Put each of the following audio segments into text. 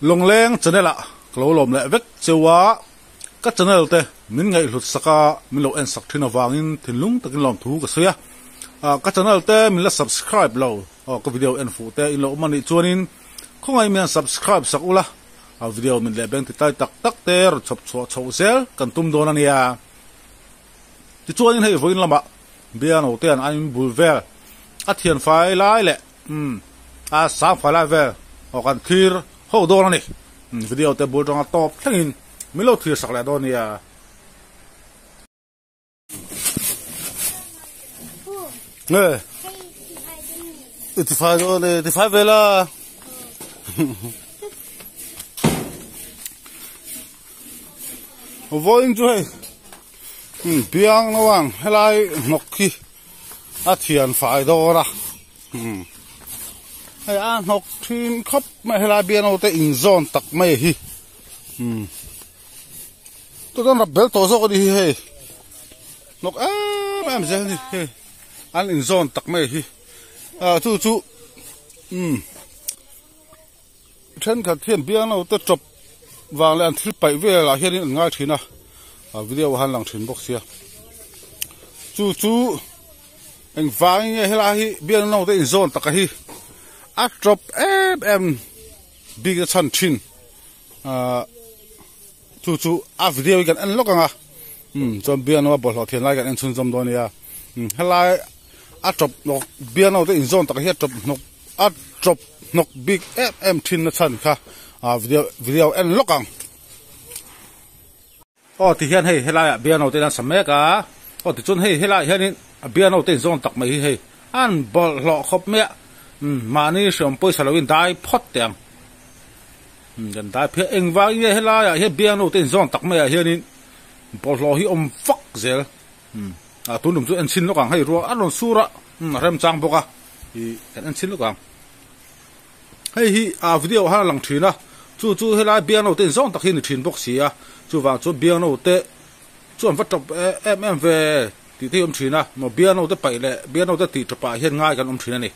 ลงแรงจะได้ละกลัวลมและเวกเจวะก็จะได้ละแต่มินไงหลุดสักมินเราเอ็นสักที่นวางินถึงลุงตะกินลมถูกเสียก็จะได้ละแต่มินละ subscribe เราก็วิดีโอเอ็นฟูแต่อินเรามันอีจวนินคงไงมิน subscribe สักอุละวิดีโอมินเล็บติดใต้ตักเตอร์ชอบชอบเซลกันตุ้มโดนันเนี่ยที่จวนินให้ฟูอินละบะเบียนเอาเตียนอันบูเวลอัดเทียนไฟไล่แหละสามไฟไล่เวลออกกันคีร์โหโดนันนี่วิดีโอแต่บูจงตอบทั้งอินไม่รู้ที่สักแล้วโดนเนี่ยที่ไฟโดนที่ไฟเวลาวันจุ้ยเปียงระวังให้ไล่นกขี้อาเทียนไฟโดระให้นกที่คบไม่ให้ไล่เบียนเอาแต่อินโซนตักไม่ฮีตัวนั้นรับเบลตัวโซ่ก็ดีเฮ้นกแม่ไม่ใช่นี่เฮ้อันอินโซนตักไม่ฮีจู่ฉันขัดเทียนเบียงเอาแต่จบวางแล้วอันที่ไปเวลาเห็นนี่ง่ายทีนะวิดีโอหันหลังถึงบอกเสียจู่เอ็งฟังยังให้ลาฮีเบียนเอาแต่อินโซนตักฮีอัดจบบิ๊กชันชินจู่วิดีโอกันอันล็อกอ่ะจนเบียนเอาบอลเทียนไล่กันอันชุนจำตัวเนี่ยให้ลาอัดจบนกเบียนเอาแต่อินโซนตักฮีจบนกอัดจบนกบิ๊กชินนะชันค่ะวิดีโออันล็อกอ่ะที่เห็นให้ไล่เบียนเอาแต่นั้นสมัยก็ที่จนให้ไล่เห็นนี่เบียนเอาแต่โซนตักไม่ให้อันบอลหลอกครบเมียมานี่ชมปุ้ยสลาวินได้พอดเตียงกันได้เพียงเองว่าให้ไล่ให้เบียนเอาแต่โซนตักไม่เห็นนี่บอลหลอกให้ฟักเสียตุนหนุ่มจุอันชินลูกอ่างให้รัวอันนั้นสู้ละเริ่มจังปกอันชินลูกอ่างให้วิดีโอหันหลังถือนะจู่ให้ไล่เบียนเอาแต่โซนตักให้หนึ่งถือปกเสียจู่ว่าจู่เบียนเอาแต่ส่วนวัดจบเวที่ถือนะมาเบียนเอาแต่ไปเลยเบียนเอาแต่ตีจะไปเห็นง่ายกันถือนั่นนี่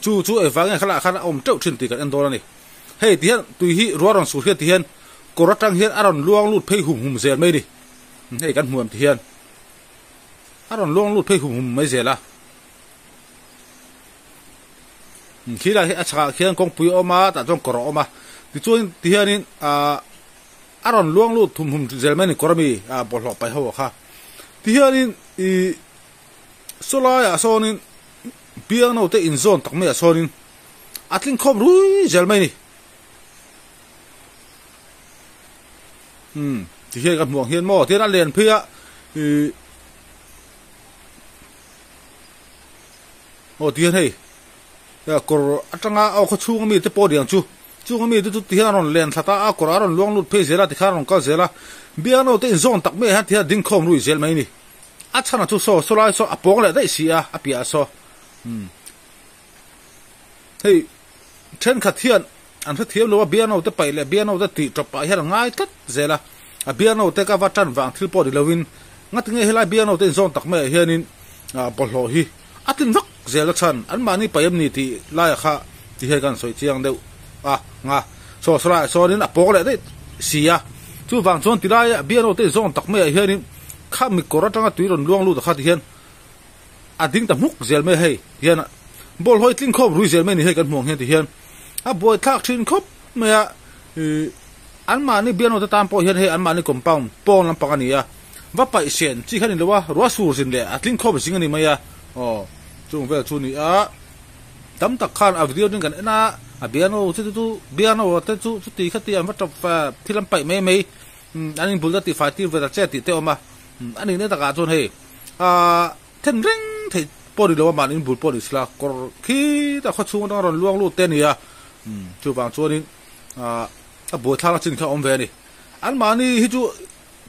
จู่ฟังไงขนาดเจ้าชินตีกันอันโดนนี่เฮ้ยที่เห็นตุยฮีรัวรังสูเฮียที่เห็นกรจังเห็นอารอนล่วงลุดเพยหุ่มเสียไม่ดิเฮ้ยกันหัวที่เห็นอารอนล่วงลุดเพยหุ่มไม่เสียละขี้ละเฮ้ยอาชาเขียนกงปุยออกมาแต่จงกรออกมาที่จู่ที่เห็นนี่อารอนล่วงลุดทุ่มหุ่มเสียไม่นี่กรมีบอลหลอกไปหัวค่ะที่เห็นนี่โซลายโซนินเบียงเอาแต่อินโซนตักไม่โซนินอัดลิงคอมรู้เจลไม่นี่ที่เห็นกับหมวกเห็นหม้อที่นั่นเรียนเพื่อที่เห็นให้กรอัตงาเอาเขาชูงมีแต่ปอดอย่างชูงมีที่ที่เห็นอารอนเรียนสตาร์กรอารอนล่วงลุดเพย์เสียละที่ข้ารงก็เสียละเบียงเอาแต่อินโซนตักไม่ฮะที่ดิ้งคอมรู้เจลไม่นี่อาชนะจู่โซลายโซอปองเลยได้เสียอภิอาโซเฮ้ยเช่นขัดเทียนอันที่เทียนรู้ว่าเบียนเอาแต่ไปเลยเบียนเอาแต่ตีจบไปให้ง่ายตัดเสียละเบียนเอาแต่กับวัดจันทร์วางที่ปอดีเลวินงั้นถึงให้ไล่เบียนเอาแต่โซนตักไม่เฮียนินบอลโลฮีอัดลินวักเสียละชันอันมานี่ไปยันนี่ที่ไล่ข้าที่ให้กันสวยเจียงเดียวโซลายโซนินอปองเลยได้เสียจู่วางโซนที่ไล่เบียนเอาแต่โซนตักไม่เฮียนินข้ามีกรจังตุยรอนล่วงลู่แต่ข้าที่เห็นดิ้งแต่มุกเซลไม่ให้เห็นบอลหอยทิ้งครบรู้เซลไม่นี่ให้กันห่วงเห็นที่เห็นบอลทักทิ้งครบเมื่ออันมานี่เบียนเอาแต่ตามพอเห็นให้อันมานี่กลมปังปอนลำปังอันนี้ว่าไปเสียนที่ขันนี่เลยว่ารัวสูสินเลยทิ้งครบสิ่งอันนี้ไหมจุงเวลชุนี่ตั้มตักขันวิดีโอนึงกันนะเบียนเอาจู่เบียนเอาแต่จู่ตีขัดตีอันว่าจบที่ลำไปไม่อันนี้บุลติไฟที่เวลาเจ็ดตีเตอมาอันนี้เนี่ยตะการชนให้เทนริงที่ปอดีเลยว่ามันอินบุลปอดีสละก็ขี้แต่เขาชูต้องรอนล่วงลู่เต้นนี่จู่บางช่วงนี้บัวท่าละสินค้าอมเวนี่อันมานี่ฮิจู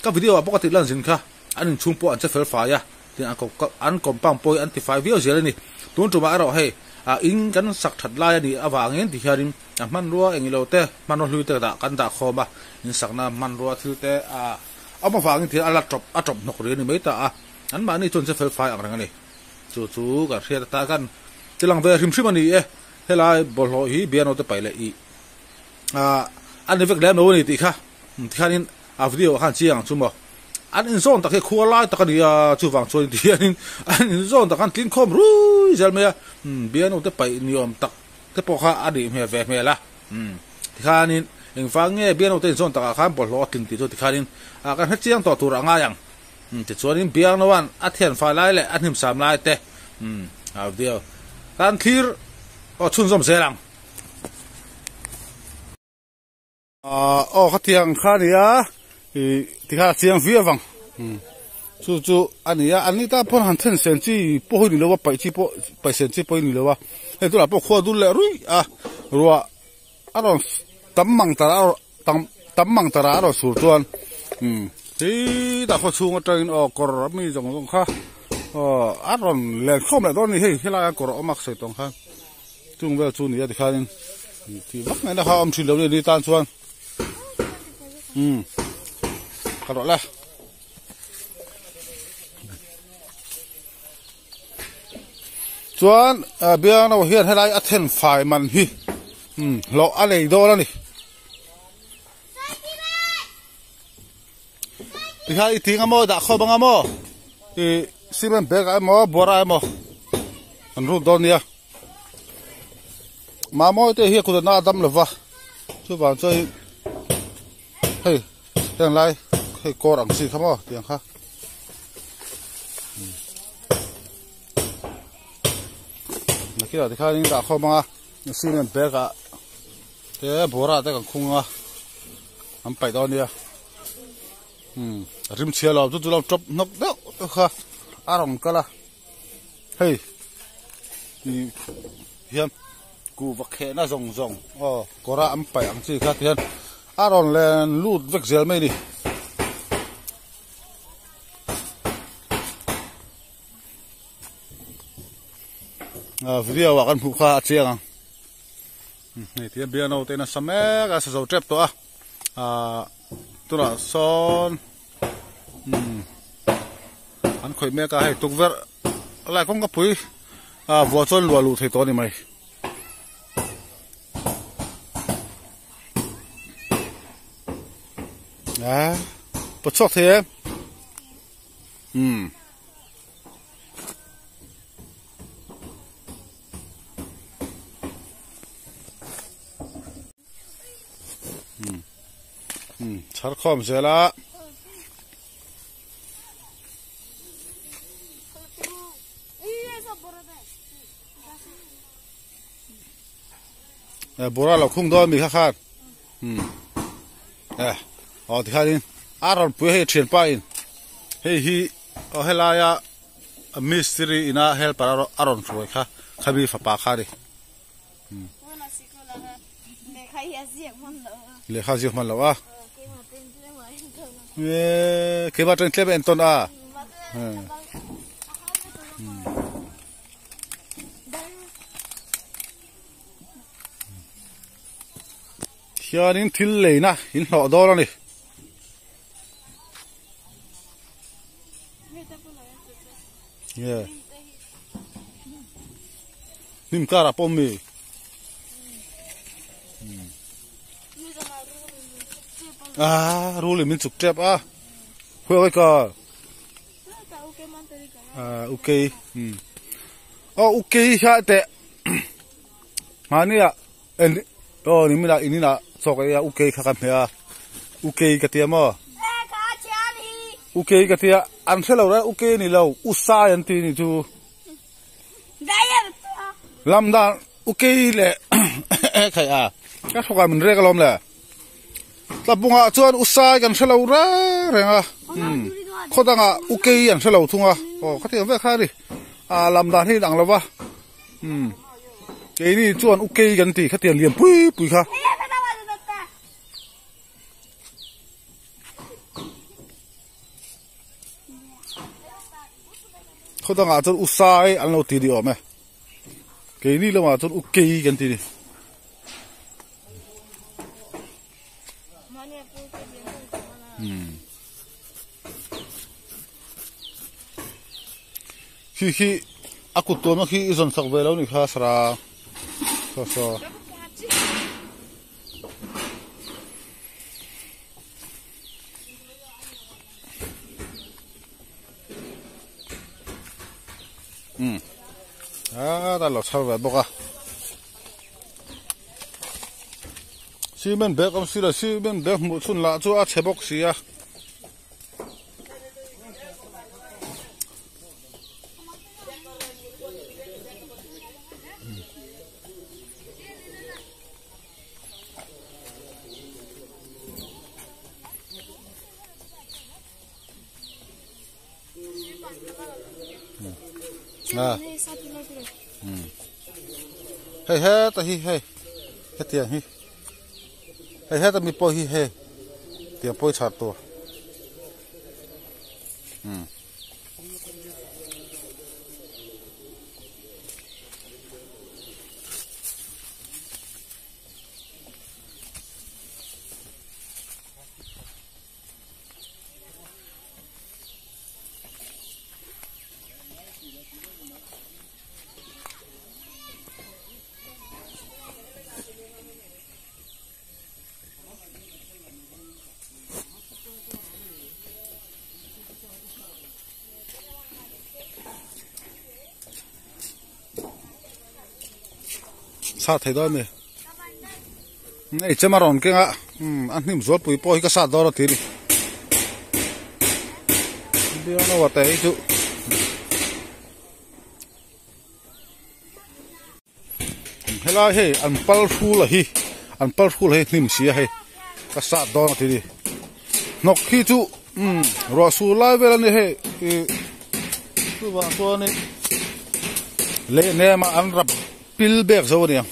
กับวิดีโอปกติลั่นสินค้าอันนี้ชุ่มปออันจะเฟลไฟที่อันกบปังปอยอันติไฟวิวเสียเลยนี่ตัวจู่มาเราให้อิงกันสักถัดลายนี่วางเงี้ยที่เฮริมมันรัวเองเราเต้มันรู้เตะกันตาคอมาอินสักน้ำมันรัวที่เตะเอามาฟังที่อัลจบนกเรียนนี่ไม่ตาอันมานี่จนจะเฟลไฟอะไรกันนี่จู่กับเทียตากันจะลังเวริมชิมันนี่เฮ้ยไล่บอลหีเบียนเอาแต่ไปเลย อันนี้เวกแล้วโน่นติค่ะที่นี่อาวิดีโอขันเชียงจุ่มบ่อันนี้ส่งตะเกียขัวไล่ตะกันเนี่ยจู่ฟังช่วยที่นี่อันนี้ส่งตะกันทิ้งคอมรู้ใช่ไหมเบียร์นู่นจะไปนิยมตักจะพอข้าอดีตเมียแฝงเมียละที่นี่เองฟังเนี่ยเบียร์นู่นจะส่งตะกันปลดล็อกทิ้งติดที่นี่การให้เชียงต่อตัวง่ายอย่างแต่ส่วนนี้เบียร์นู่นอัดเทียนไฟไล่เลยอัดหิมสามไล่เตะเอาเดียวการคลีร์ก็ชุนสมเสียงเขาเทียงข้าเนี่ยที่ข้าเสียงเวียฟังจู่อันนี้ถ้าพอหันเส้นเส้นที่พวกนี้เลยว่าไปเส้นที่พวกนี้เลยว่าเฮ้ยตัวเราพวกขวดดูแลรุ่ยรัวเราตั้มมังตาเราสูดจวนที่แต่พอชูงก็จะอินออกกระมีตรงข้าเราแหลกข้อมแหลกตอนนี้เฮ้ยที่เรากระมักใส่ตรงข้าจุงเวลจูนี่ที่ข้านี่ที่บักนี่นะครับอมชิลเราเนี่ยดีตานชวนกระโดดละชวนเบียร์เราเฮียนให้ได้อัดเทนไฟมันฮีเราอะไรโดนแล้วนี่ที่ข้าอีทิ้งอ่ะมั้งด่าข้อบังอ่ะมั้งที่ซีเมนต์เบกอ่ะมั้งบัวอะไรมั้งอันรูปโดนเนี่ยมาโม่เตะเฮียคุณจะน่าดำเลยวะช่วยบ้านช่วยเฮ้ยเรื่องไรเฮ้ยกอรังสีครับมั้งเดี๋ยวค่ะนักกีฬาที่เขานี่ด่าเขาบ้างซีเมนต์เบกอะเตะบัวอะไรแต่กันคงอ่ะอันไปตอนนี้ริมเชียร์เราจู่ๆเราจบนกเด้อค่ะอารมณ์กันละเฮ้ยเฮียกูวักแค่น่าส่งก็ระอันไปอังสิครับเฮียอารมณ์แลนลูดเวกเซลไม่ดีวิดีโอว่ากันผู้ค้าเชียงนี่ที่เบียร์เราเต้นสมัยก็จะเจ็บตัวตัวละซ้อนอันค่อยแม่ก็ให้ตุกเวอร์อะไรก็กับปุ๋ยวัวชนวัวลูกให้ตัวนี้ไหมปวดชกเทียชัดข้อมเสียละบัวเราคุ้งด้วยมีข้าที่ข้านี่อารมณ์เพื่อให้เชียนไปเฮ้ยให้ลายมิสทรีอินะเฮลปาอารมณ์ช่วยค่ะข้ามีฝาปากข้าดิเลยข้าเสียมันแล้ววะเคยมาเต้นเทปเป็นต้นเชียร์นี่ทิลเลยนะหินหล่อดอแล้วนี่นิมการะปอมมีรู้เลยมันสุกเจ็บเพื่อไว้ก่อนโอเคโอเคใช่แต่มาเนี่ยนี่ไม่ได้อินี่นะสกายโอเคข้ากันเพียโอเคกันเทียมั้งโอเคกันเทียอันเสร็จแล้วโอเคนี่เราอุตส่าห์ยันทีนี่ทูลำดังโอเคเลยใครก็สกายมันเรียกลมเลยแต่บุ้งชวนอุตส่าห์กันเสร็จแล้วเรื่องคนต่างโอเคยันเสร็จแล้วทุ่งเขาเทียมไว้ข้าดิลำดังที่ดังแล้ววะนี่ชวนโอเคกันทีเขาเทียมเลี้ยงปุยค่ะเขาต้องอาจจะอุตส่าห์อันเราตีดีออกไหมนี่เราอาจจะโอเคกันทีนี่คืออากุตัวมันคืออินสักเวลานี่ค่ะสระ ตลอดเช้าแบบบอกซีเมนเบกเอาสิละซีเมนเบกมุดสุนละจัวเชบกเสียเฮ้ยตาฮีเฮ้ยเตียงฮีเฮ้ยตามีปอยฮีเฮ้เตียงปอยชาตัวซาไทยด้วยมั้ยนี่จะมาร้อนเก่งอ่ะอันนี้มันสวดปุ๋ยปอยก็ซาดอร์ทีนี่เดี๋ยวนะว่าแต่อีจุเฮ้ยล่ะเฮ้ยอันปัลฟูล่ะฮีอันปัลฟูล่ะเฮ้ยนิ่มเสียเฮ้ยก็ซาดอร์ทีนี่นกฮีจุรอสูไล่เวลานี่เฮ้ยคือว่าตัวนี้เล่เนี่ยมาอันรับปิลเบกซะวะเนี่ย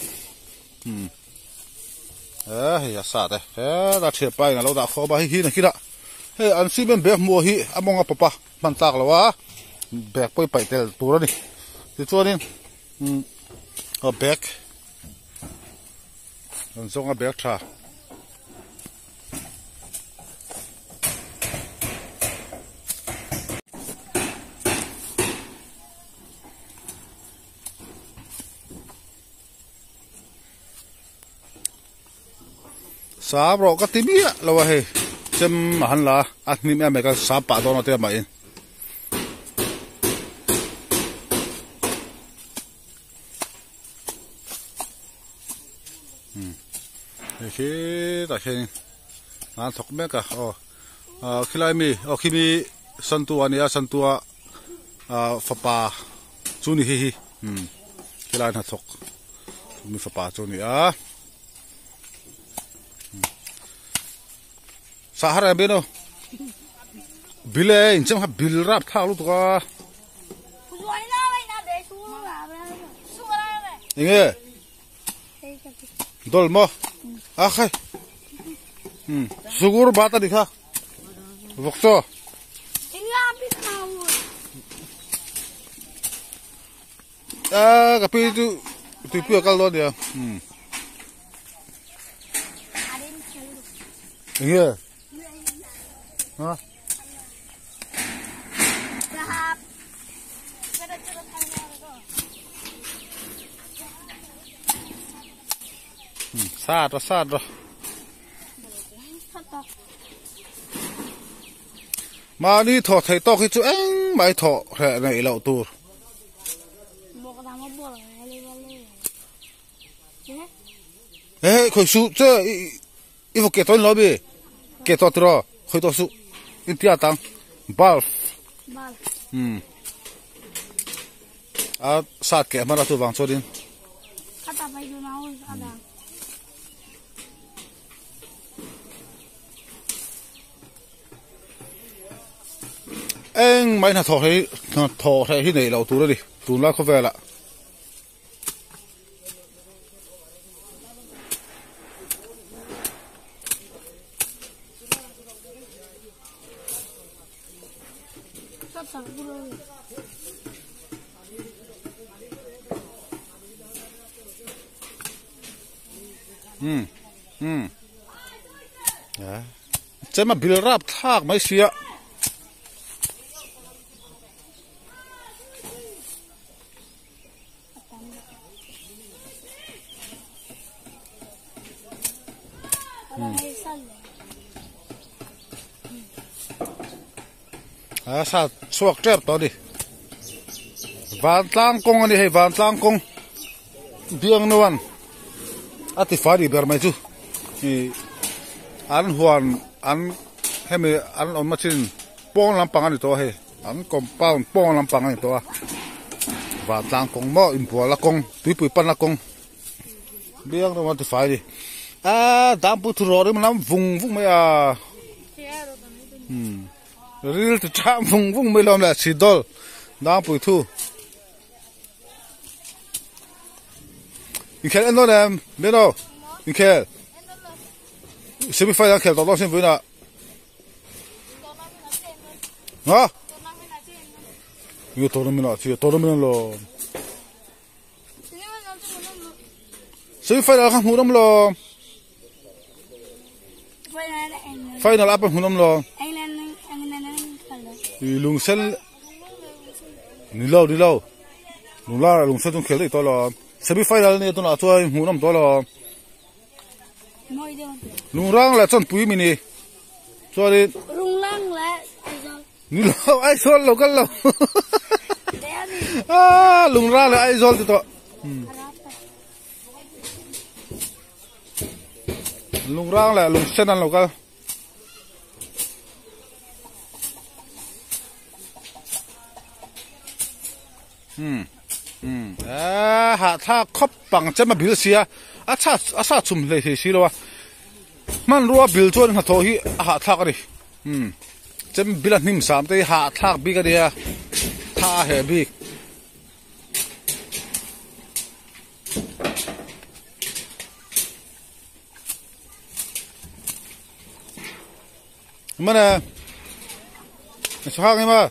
อย่าสาดเฮ้ยตาเทียบไปนะเราตาขอบะฮีนะคิดละเฮ้ยอันซีเป็นเบกมัวฮีอมองกับปะมันตากแล้ววะเบกไปเตลตัวนี่ตัวนี้เอาเบกมันส่งเอาเบกท่าสาบรอกติมีละวะเฮ้เจมหันละอันนี้แม่ไม่ก็สาบปะโดนเอาเตะมาเองโอเคแต่เช่นงานถกแม่ก็คิดอะไรมีคิดมีสันตัวนี่สันตัวฝาป่าจูนี่ฮิคิดอะไรน่าถกมีฝาป่าจูนี่สาหร่ายเบนบิลเองจำฮับบิลรับท่าลูกตัวยังไงดอลมาใครสุกุรบาตดิค่ะวกโตกับพี่tuพี่akal do dia iya hah sad มานี่ถอดไถ่ตอกให้จุเอ็งไม่ถอดแค่ในเหล่าตัวเฮ้ยคอยสู้เจ้าอีพวกเกตตัวนี้บีเกตตัวตรอคอยตัวสู้อินเดียตังบัลสาดแกมาละตัวบางโซดินข้าตาไปดูน้องอะไรเอ็งไม่น่าถอดให้ที่ไหนเราตัวเลยดิตัวละเขาแฝงละจะมาบิลรับทากไม่เสียสาดสวกเจ็บตัวดิ van tlang kong ani hei van tlang kong biang no wan ati fari ber mai chu ni an huan an hemi an on machin pong lampang ani to he an compound pong lampang ani to van tlang kong mo in pu la kong pui pan la kong biang no wan ti fari dam pu thuro rim lam vung me ril tu cham vung me lom la sidol dam pu thu in kel no dem beno in kel semi final kel to sin buina ha yo tournament lo semi final kan hunam lo final apa hunam lo lung sel ni lo lung la lung sel tung khel to lo semi final ni to na choi hunam to lo lung rang la chon pui mi ni chori lung rang la ni lo ai sol lo kal lo lung rang la ai sol to lung rang la lung senan lo kal ha tha khop pang chama bil sia acha chum le he si lo wa man ruwa bil chon ha tho hi ha thak ri chem bil nim sam te ha thak bi ga dia tha he bi mana sao ma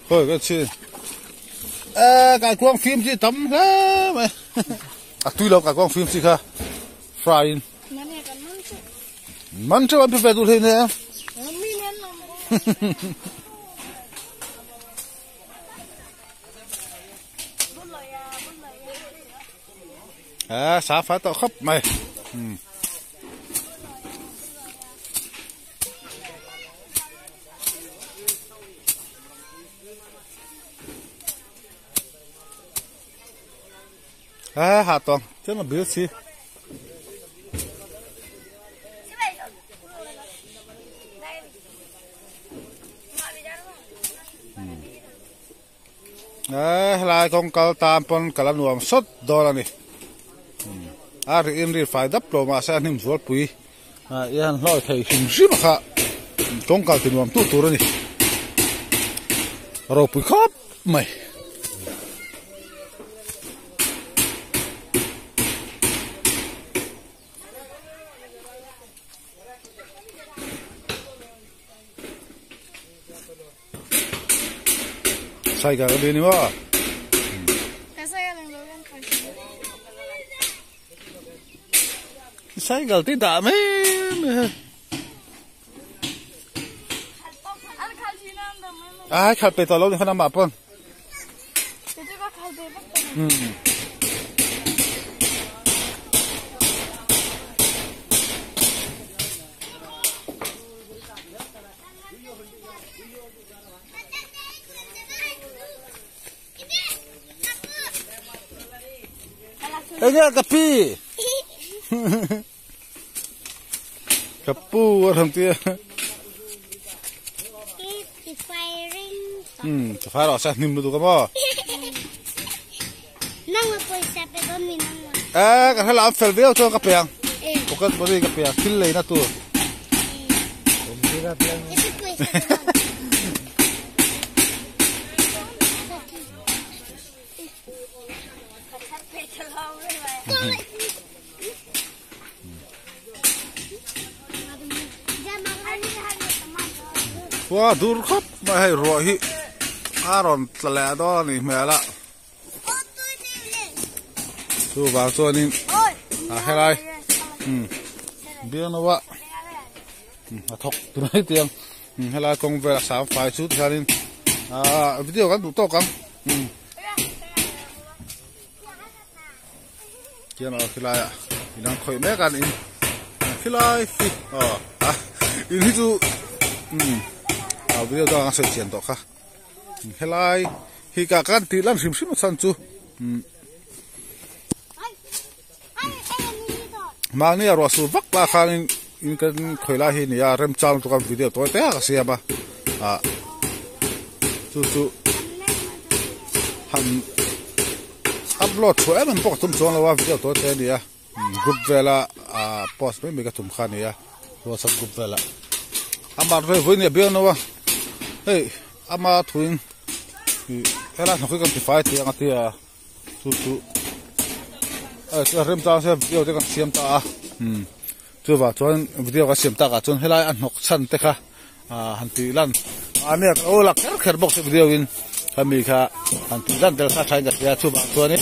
thôi cái chi cái quang phim gì tấm thế mày tuy lâu cái quang phim gì cả frying mắn chứ anh phải tụi thế nè xả phải tao khóc mày hạ toàn chứ mà biết gì lại con cá tam pon cá nuông sốt đó là nè in đi phải đắp rồi mà sẽ niệm ruột bụi yên lôi thầy hình dữ mà con cá nuông tu rồi nè rồi bụi khóc mày sai cả bên nữa sai cả tí đã mấy khát bê tao lâu thì không nằm bапon Enya kapi. Kapu orang tu. Fire rasa nim tu kamu. Nang apa siapa don ni nang. Kalau lam felveo tu kapiang. Bukan beri kapiang. Kille na tu. Wah, dur khop mai roi hi aron tlale do ni mela tu ba so ni helai biang wa thok tu nai tiang helai kong ve sa fai chu thanin video kan tu to kam kian helai inang khoi me kan in helai in hi chu video đó là sự chuyển đổi khác, helai hi ka kan ti lan sim san chu ma ni ro su vak la khan in kan khoila hi ni ya rem chal tu kan video to te ka sia ba chu han upload to em pok tum chon la wa video to te ni ya group vela post me ka tum khan ni ya WhatsApp group vela amar ve voi ni be no wa hey ama thuin ela no kan ti fight ti anga ti chu rem ta se video te kan siam ta chu wa chon video ka siam ta ka chon helai an nok chan te kha han ti lan ane o la kher box video in kami kha han ti lan del sa thai ga ya chu ba chon ni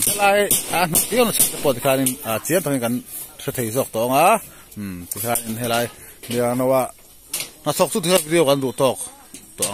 helai an ti on sa po ti khan chiam thang kan sa thei jok to nga ti khan helai dia no wa na sok chu ti video kan du tok to